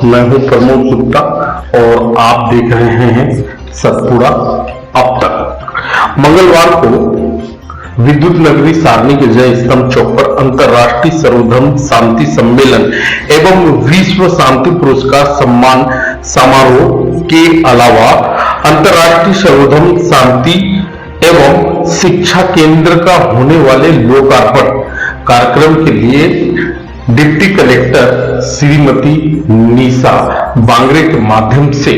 मैं हूं प्रमोद गुप्ता और आप देख रहे हैं सतपुड़ा अब तक। मंगलवार को विद्युत नगरी सारनी के जय स्तंभ चौक पर अंतर्राष्ट्रीय सर्वधर्म शांति सम्मेलन एवं विश्व शांति पुरस्कार सम्मान समारोह के अलावा अंतर्राष्ट्रीय सर्वधर्म शांति एवं शिक्षा केंद्र का होने वाले लोकार्पण कार्यक्रम के लिए डिप्टी कलेक्टर श्रीमती निशा बांगरे के माध्यम से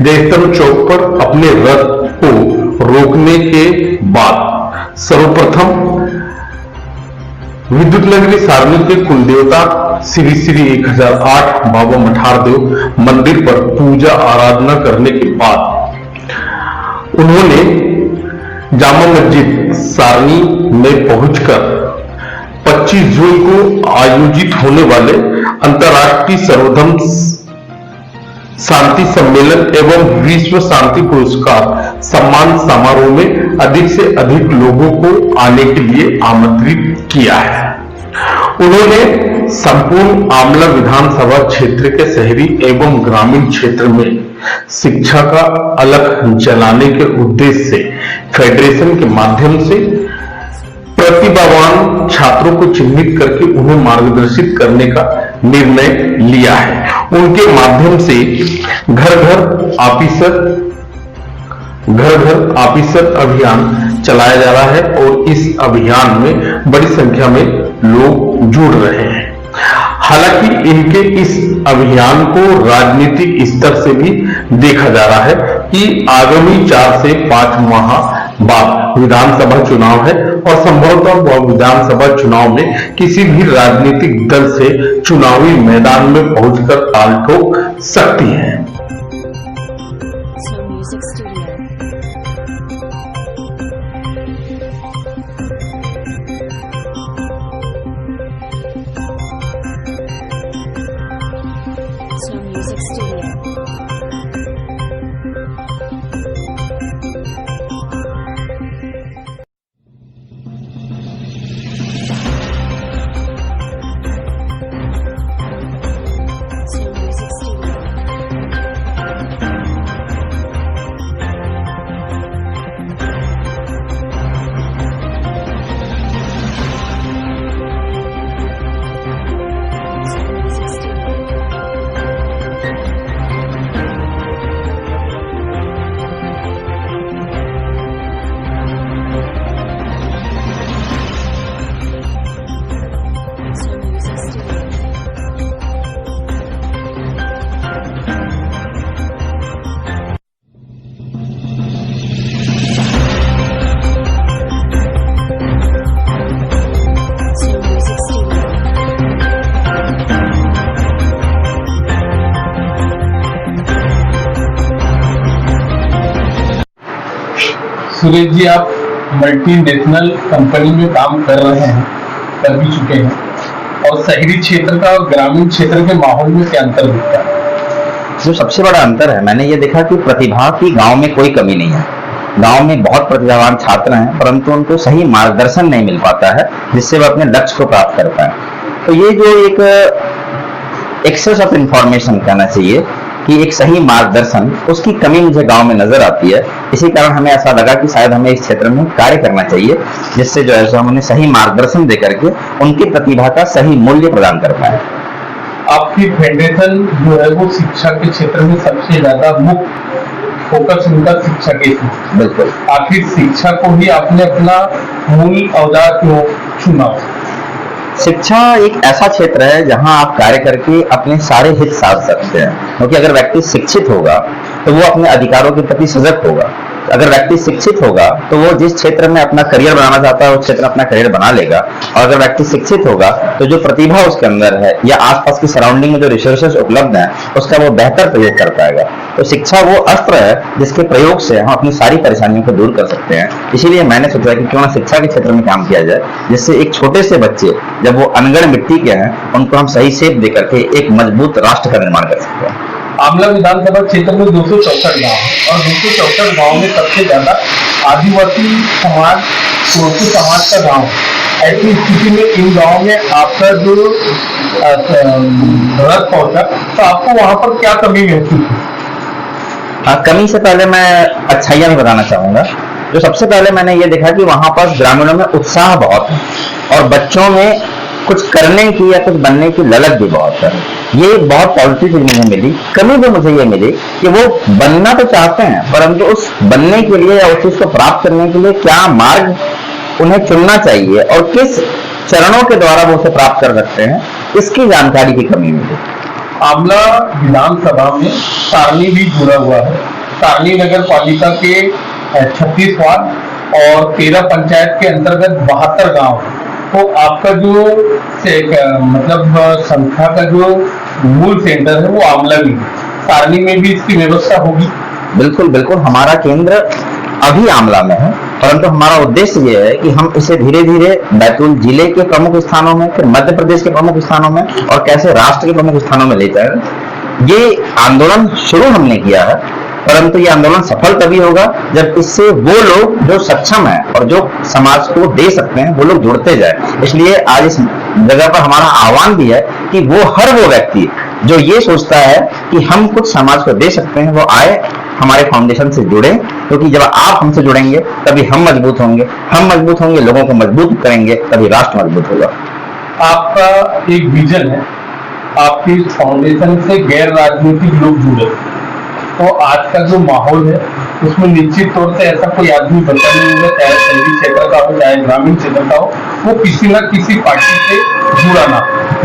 जयस्तंभ चौक पर अपने रथ को रोकने के बाद सर्वप्रथम विद्युत नगरी सारनी के कुलदेवता श्री श्री 1008 बाबा मठारदेव मंदिर पर पूजा आराधना करने के बाद उन्होंने जामा मस्जिद सारनी में पहुंचकर 25 जून को आयोजित होने वाले अंतर्राष्ट्रीय सर्वधर्म शांति सम्मेलन एवं विश्व शांति पुरस्कार सम्मान समारोह में अधिक से अधिक लोगों को आने के लिए आमंत्रित किया है। उन्होंने संपूर्ण आमला विधानसभा क्षेत्र के शहरी एवं ग्रामीण क्षेत्र में शिक्षा का अलख जलाने के उद्देश्य से फेडरेशन के माध्यम से प्रतिभावान छात्रों को चिन्हित करके उन्हें मार्गदर्शित करने का निर्णय लिया है। उनके माध्यम से घर घर ऑफिसर अभियान चलाया जा रहा है और इस अभियान में बड़ी संख्या में लोग जुड़ रहे हैं। हालांकि इनके इस अभियान को राजनीतिक स्तर से भी देखा जा रहा है कि आगामी 4 से 5 माह बाद विधानसभा चुनाव है और संभवतः वह विधानसभा चुनाव में किसी भी राजनीतिक दल से चुनावी मैदान में पहुंचकर ताल ठोक सकती है। सुरेश जी, आप मल्टीनेशनल कंपनी में काम कर रहे हैं, कर भी चुके हैं, और शहरी क्षेत्र का और ग्रामीण क्षेत्र के माहौल में क्या अंतर दिखता है? जो सबसे बड़ा अंतर है, मैंने ये देखा कि प्रतिभा की गांव में कोई कमी नहीं है। गांव में बहुत प्रतिभावान छात्र हैं, परंतु उनको सही मार्गदर्शन नहीं मिल पाता है जिससे वह अपने लक्ष्य को प्राप्त कर पाए। तो ये जो एक एक्सेस ऑफ इंफॉर्मेशन कहना चाहिए कि एक सही मार्गदर्शन, उसकी कमी मुझे गांव में नजर आती है। इसी कारण हमें ऐसा लगा कि शायद हमें इस क्षेत्र में कार्य करना चाहिए जिससे जो है सो हम उन्हें सही मार्गदर्शन दे करके उनकी प्रतिभा का सही मूल्य प्रदान कर पाए। आपकी फेडरेशन जो है वो शिक्षा के क्षेत्र में सबसे ज्यादा मुख्य फोकस उनका शिक्षा के क्षेत्र। बिल्कुल। आखिर शिक्षा को ही आपने अपना मूल औजार क्यों चुना? शिक्षा एक ऐसा क्षेत्र है जहां आप कार्य करके अपने सारे हित साध सकते हैं, क्योंकि अगर व्यक्ति शिक्षित होगा तो वो अपने अधिकारों के प्रति सजग होगा। अगर व्यक्ति शिक्षित होगा तो वो जिस क्षेत्र में अपना करियर बनाना चाहता है उस क्षेत्र में अपना करियर बना लेगा। और अगर व्यक्ति शिक्षित होगा तो जो प्रतिभा उसके अंदर है या आसपास की सराउंडिंग में जो रिसोर्सेज उपलब्ध हैं उसका वो बेहतर प्रयोग कर पाएगा। तो शिक्षा वो अस्त्र है जिसके प्रयोग से हम अपनी सारी परेशानियों को दूर कर सकते हैं। इसीलिए मैंने सोचा कि क्यों ना शिक्षा के क्षेत्र में काम किया जाए, जिससे एक छोटे से बच्चे जब वो अनगढ़ मिट्टी के हैं उनको हम सही सेप दे करके एक मजबूत राष्ट्र का निर्माण कर सकते हैं। आमला विधानसभा क्षेत्र में 264 गांव है और 264 गांव में सबसे ज्यादा आदिवासी समाज, कोरकू समाज का गांव है। ऐसी स्थिति में इन गाँव में आपका जो रथ पहुंचा तो आपको वहां पर क्या कमी महसूस हुई? कमी से पहले मैं अच्छाइयां भी बताना चाहूंगा। जो सबसे पहले मैंने ये देखा कि वहां पर ग्रामीणों में उत्साह बहुत है और बच्चों में कुछ करने की या कुछ बनने की ललक भी बहुत है। ये बहुत पॉजिटिव चीज मुझे मिली। कमी भी मुझे ये मिली कि वो बनना तो चाहते हैं, परंतु उस बनने के लिए या उस चीज को प्राप्त करने के लिए क्या मार्ग उन्हें चुनना चाहिए और किस चरणों के द्वारा वो उसे प्राप्त कर सकते हैं, इसकी जानकारी की कमी मिली। आमला विधानसभा में सारनी भी जुड़ा हुआ है। सारनी नगर पालिका के 36 वार्ड और 13 पंचायत के अंतर्गत 72 गांव है। तो आपका जो मतलब संस्था का जो मूल सेंटर है वो आमला में है। सारनी में भी इसकी व्यवस्था होगी? बिल्कुल बिल्कुल, हमारा केंद्र अभी आमला में है, परंतु हमारा उद्देश्य ये है कि हम इसे धीरे धीरे बैतूल जिले के प्रमुख स्थानों में, फिर मध्य प्रदेश के प्रमुख स्थानों में और कैसे राष्ट्र के प्रमुख स्थानों में ले जाए। ये आंदोलन शुरू हमने किया है, परंतु ये आंदोलन सफल तभी होगा जब इससे वो लोग जो सक्षम है और जो समाज को दे सकते हैं वो लोग जुड़ते जाए। इसलिए आज इस जगह पर हमारा आह्वान भी है कि हर वो व्यक्ति जो ये सोचता है कि हम कुछ समाज को दे सकते हैं, वो आए हमारे फाउंडेशन से जुड़े, क्योंकि जब आप हमसे जुड़ेंगे तभी हम मजबूत होंगे, हम मजबूत होंगे, लोगों को मजबूत करेंगे, तभी राष्ट्र मजबूत होगा। आपका एक विजन है, आपकी फाउंडेशन से गैर राजनीतिक लोग जुड़े, तो आज का जो माहौल है उसमें निश्चित तौर से ऐसा कोई आदमी बचा नहीं होगा, चाहे शहरी क्षेत्र का हो चाहे ग्रामीण क्षेत्र का हो, वो किसी न किसी पार्टी से जुड़ा ना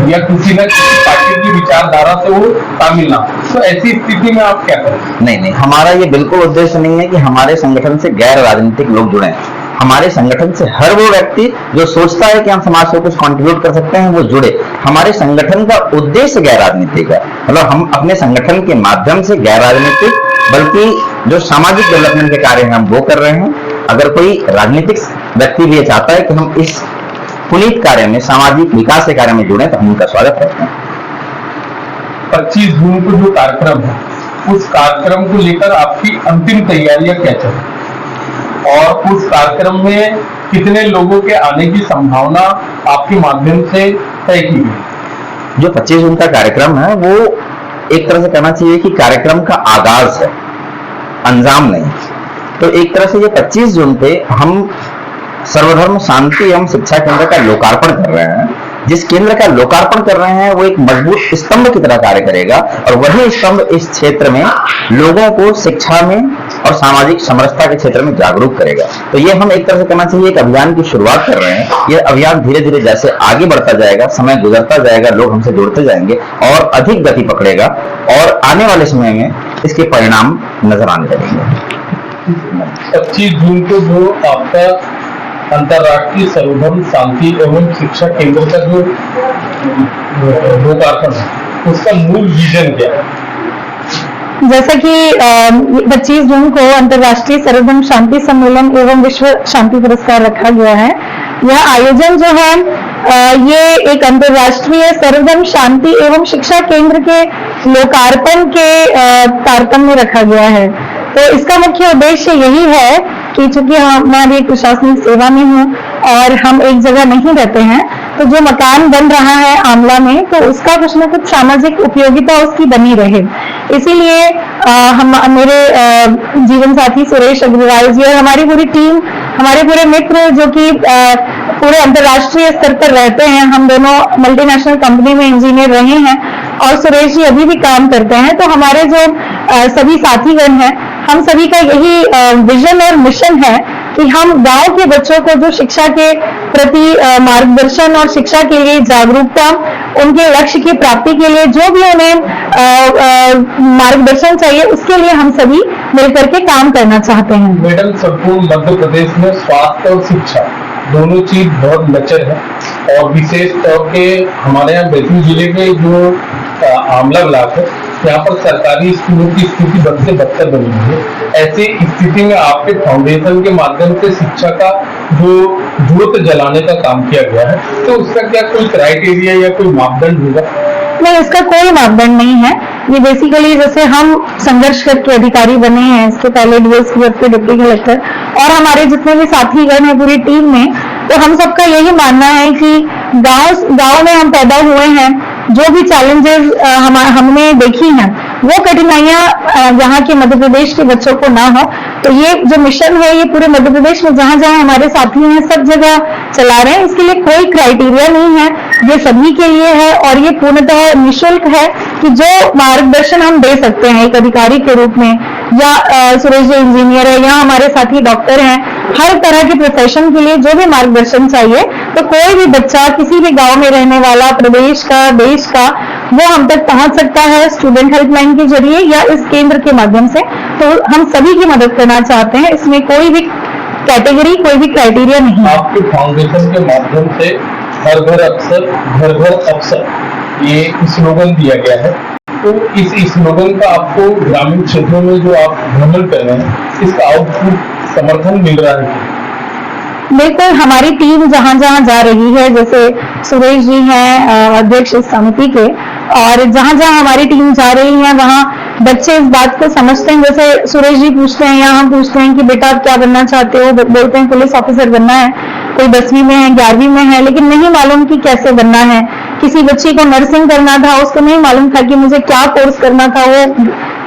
या किसी न किसी पार्टी की विचारधारा से वो शामिल ना। तो ऐसी स्थिति में आप क्या करें? नहीं, हमारा ये बिल्कुल उद्देश्य नहीं है कि हमारे संगठन से गैर राजनीतिक लोग जुड़े। हमारे संगठन से हर वो व्यक्ति जो सोचता है कि हम समाज को कुछ कंट्रीब्यूट कर सकते हैं वो जुड़े। हमारे संगठन का उद्देश्य गैर राजनीतिक है, मतलब हम अपने संगठन के माध्यम से गैर राजनीतिक बल्कि जो सामाजिक डेवलपमेंट के कार्य हैं हम वो कर रहे हैं। अगर कोई राजनीतिक व्यक्ति भी ये चाहता है कि हम इस पुनीत कार्य में, सामाजिक विकास के कार्य में जुड़े, तो हम उनका स्वागत करते हैं। 25 जून को जो कार्यक्रम है उस कार्यक्रम को लेकर आपकी अंतिम तैयारियां क्या चल रही और उस कार्यक्रम में कितने लोगों के आने की संभावना आपके माध्यम से तय की गई? जो 25 जून का कार्यक्रम है वो एक तरह से कहना चाहिए कि कार्यक्रम का आगाज है, अंजाम नहीं। तो एक तरह से ये 25 जून पे हम सर्वधर्म शांति एवं शिक्षा केंद्र का लोकार्पण कर रहे हैं। जिस केंद्र का लोकार्पण कर रहे हैं वो एक मजबूत स्तंभ की तरह कार्य करेगा और वही स्तंभ इस क्षेत्र में लोगों को शिक्षा में और सामाजिक समरसता के क्षेत्र में जागरूक करेगा। तो ये हम एक तरह से कहना चाहिए एक अभियान की शुरुआत कर रहे हैं। ये अभियान धीरे धीरे जैसे आगे बढ़ता जाएगा, समय गुजरता जाएगा, लोग हमसे जुड़ते जाएंगे और अधिक गति पकड़ेगा और आने वाले समय में इसके परिणाम नजर आने लगेंगे। 25 जून को जो आपका अंतर्राष्ट्रीय सर्वधर्म शांति एवं शिक्षा केंद्र का जो लोकार्पण है उसका मूल विजन क्या है? जैसा कि 25 जून को अंतर्राष्ट्रीय सर्वधर्म शांति सम्मेलन एवं विश्व शांति पुरस्कार रखा गया है। यह आयोजन जो है ये एक अंतर्राष्ट्रीय सर्वधर्म शांति एवं शिक्षा केंद्र के लोकार्पण के तारतम्य में रखा गया है। तो इसका मुख्य उद्देश्य यही है कि चूंकि मैं अभी प्रशासनिक सेवा में हूँ और हम एक जगह नहीं रहते हैं, तो जो मकान बन रहा है आमला में, तो उसका कुछ न कुछ सामाजिक उपयोगिता उसकी बनी रहे। इसीलिए हम मेरे जीवन साथी सुरेश अग्रवाल जी और हमारी पूरी टीम, हमारे पूरे मित्र जो कि पूरे अंतर्राष्ट्रीय स्तर पर रहते हैं, हम दोनों मल्टीनेशनल कंपनी में इंजीनियर रहे हैं और सुरेश जी अभी भी काम करते हैं। तो हमारे जो सभी साथीगण हैं, हम सभी का यही विजन और मिशन है कि हम गांव के बच्चों को जो शिक्षा के प्रति मार्गदर्शन और शिक्षा के लिए जागरूकता, उनके लक्ष्य की प्राप्ति के लिए जो भी उन्हें मार्गदर्शन चाहिए, उसके लिए हम सभी मिलकर के काम करना चाहते हैं। मैडम, संपूर्ण मध्य प्रदेश में स्वास्थ्य और शिक्षा दोनों चीज बहुत लचर है और विशेष तौर पे हमारे यहाँ बैतूल जिले के जो आमला ब्लॉक है, यहाँ पर सरकारी स्कूलों की स्थिति बद से बदतर बनी हुई है। ऐसी स्थिति में आपके फाउंडेशन के माध्यम से शिक्षा का जो ज्योत जलाने का काम किया गया है, तो उसका क्या कोई क्राइटेरिया या कोई मापदंड होगा? नहीं, इसका कोई मापदंड नहीं है। ये बेसिकली जैसे हम संघर्ष करके अधिकारी बने हैं, इसके पहले डीएसपी के डिप्टी कलेक्टर और हमारे जितने भी साथीगण हैं पूरी टीम में, तो हम सबका यही मानना है कि गांव में हम पैदा हुए हैं, जो भी चैलेंजेस हमने देखी हैं वो कठिनाइयां यहाँ के मध्य प्रदेश के बच्चों को ना हो। तो ये जो मिशन है ये पूरे मध्य प्रदेश में जहां जहां हमारे साथी हैं सब जगह चला रहे हैं। इसके लिए कोई क्राइटेरिया नहीं है, ये सभी के लिए है और ये पूर्णतः निःशुल्क है कि जो मार्गदर्शन हम दे सकते हैं एक अधिकारी के रूप में, या सुरेश जी इंजीनियर है या हमारे साथी डॉक्टर हैं, हर तरह के प्रोफेशन के लिए जो भी मार्गदर्शन चाहिए तो कोई भी बच्चा किसी भी गांव में रहने वाला, प्रदेश का, देश का, वो हम तक पहुंच सकता है स्टूडेंट हेल्पलाइन के जरिए या इस केंद्र के माध्यम से। तो हम सभी की मदद करना चाहते हैं, इसमें कोई भी कैटेगरी, कोई भी क्राइटेरिया नहीं है। आपके फाउंडेशन के माध्यम से हर घर अक्सर, घर घर अक्सर, ये स्लोगन दिया गया है। तो इस स्लोगन का आपको ग्रामीण क्षेत्रों में जो आप भ्रमण कर रहे हैं, इसका आउटपुट समर्थन मिल रहा है? बिल्कुल, हमारी टीम जहां जहां जा रही है, जैसे सुरेश जी हैं अध्यक्ष इस समिति के, और जहां जहां हमारी टीम जा रही है वहां बच्चे इस बात को समझते हैं। जैसे सुरेश जी पूछते हैं या हम पूछते हैं कि बेटा आप क्या बनना चाहते हो, बोलते हैं पुलिस ऑफिसर बनना है, कोई 10वीं में है, 11वीं में है, लेकिन नहीं मालूम कि कैसे बनना है। किसी बच्ची को नर्सिंग करना था, उसको नहीं मालूम था कि मुझे क्या कोर्स करना था, वो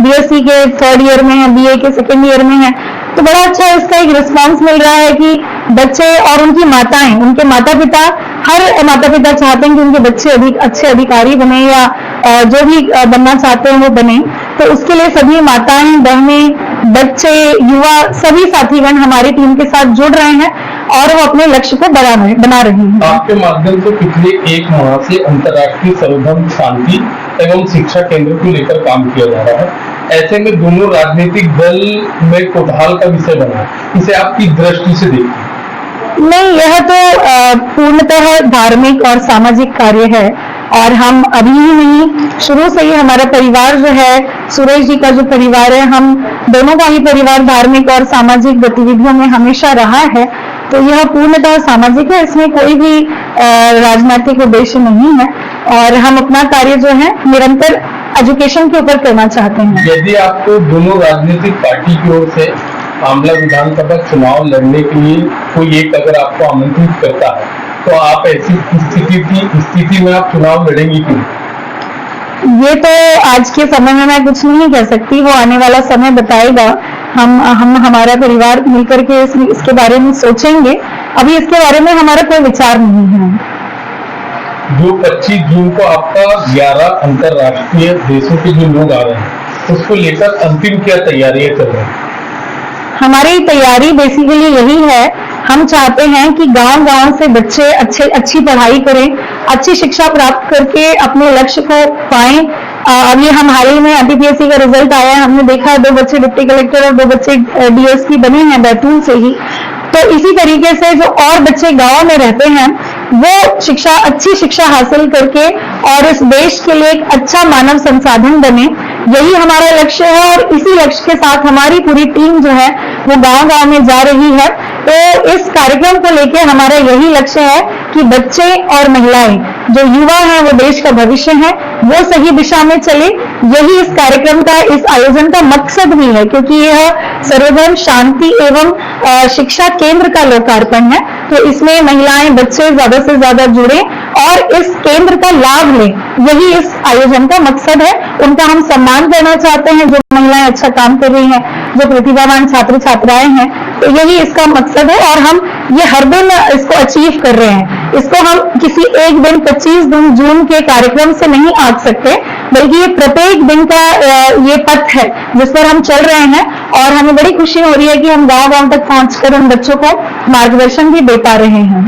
बीएससी के 3rd ईयर में है, बीए के 2nd ईयर में है। तो बड़ा अच्छा इसका एक रिस्पांस मिल रहा है कि बच्चे और उनकी माताएं, उनके माता पिता, हर माता पिता चाहते हैं कि उनके बच्चे अच्छे अधिकारी बने या जो भी बनना चाहते हैं वो बने। तो उसके लिए सभी माताएं, बहनें, बच्चे, युवा, सभी साथीगण हमारी टीम के साथ जुड़ रहे हैं और वो अपने लक्ष्य को बना रहे हैं। आपके माध्यम से पिछले 1 माह से अंतर्राष्ट्रीय सर्वधर्म शांति एवं शिक्षा केंद्र को लेकर काम किया जा रहा है। ऐसे में दोनों राजनीतिक दल में कोतवाल का विषय बना है, इसे आप किस दृष्टि से देखते हैं? नहीं, यह तो पूर्णतः धार्मिक और सामाजिक कार्य है और हम अभी ही नहीं, शुरू से ही हमारा परिवार जो है, सुरेश जी का जो परिवार है, हम दोनों का ही परिवार धार्मिक और सामाजिक गतिविधियों में हमेशा रहा है। तो यह पूर्णतः सामाजिक है, इसमें कोई भी राजनीतिक उद्देश्य नहीं है और हम अपना कार्य जो है निरंतर एजुकेशन के ऊपर करना चाहते हैं। यदि आपको दोनों राजनीतिक पार्टी की ओर से आमला विधानसभा चुनाव लड़ने के लिए कोई एक अगर आपको आमंत्रित करता है, तो आप ऐसी स्थिति में आप चुनाव लड़ेंगी क्यों? ये तो आज के समय में मैं कुछ नहीं कह सकती, वो आने वाला समय बताएगा। हम हमारा परिवार मिलकर के इसके बारे में सोचेंगे। अभी इसके बारे में हमारा कोई विचार नहीं है। जो 25 जून को आपका 11 अंतर्राष्ट्रीय देशों के जो लोग आ रहे हैं, उसको लेकर अंतिम क्या तैयारियां चल रही हैं? हमारी तैयारी बेसिकली यही है, हम चाहते हैं कि गांव-गांव से बच्चे अच्छी पढ़ाई करें, अच्छी शिक्षा प्राप्त करके अपने लक्ष्य को पाएं। अभी हम हाल ही में एमपीपीएससी का रिजल्ट आया है, हमने देखा 2 बच्चे डिप्टी कलेक्टर और 2 बच्चे डीएसपी बने हैं बैतूल से ही। तो इसी तरीके से जो और बच्चे गांव में रहते हैं वो अच्छी शिक्षा हासिल करके और इस देश के लिए एक अच्छा मानव संसाधन बने, यही हमारा लक्ष्य है। और इसी लक्ष्य के साथ हमारी पूरी टीम जो है वो गांव-गांव में जा रही है। तो इस कार्यक्रम को लेकर हमारा यही लक्ष्य है कि बच्चे और महिलाएं, जो युवा हैं, वो देश का भविष्य है, वो सही दिशा में चले। यही इस कार्यक्रम का, इस आयोजन का मकसद भी है, क्योंकि यह सर्वधर्म शांति एवं शिक्षा केंद्र का लोकार्पण है। तो इसमें महिलाएं, बच्चे ज्यादा से ज्यादा जुड़े और इस केंद्र का लाभ लें, यही इस आयोजन का मकसद है। उनका हम सम्मान करना चाहते हैं, जो महिलाएं अच्छा काम कर रही हैं, जो प्रतिभावान छात्र छात्राएं हैं, तो यही इसका मकसद है। और हम ये हर दिन इसको अचीव कर रहे हैं। इसको हम किसी एक दिन 25 जून के कार्यक्रम से नहीं आंक सकते, बल्कि ये प्रत्येक दिन का ये पथ है जिस पर हम चल रहे हैं। और हमें बड़ी खुशी हो रही है कि हम गांव-गांव तक पहुंचकर उन बच्चों को मार्गदर्शन भी दे पा रहे हैं।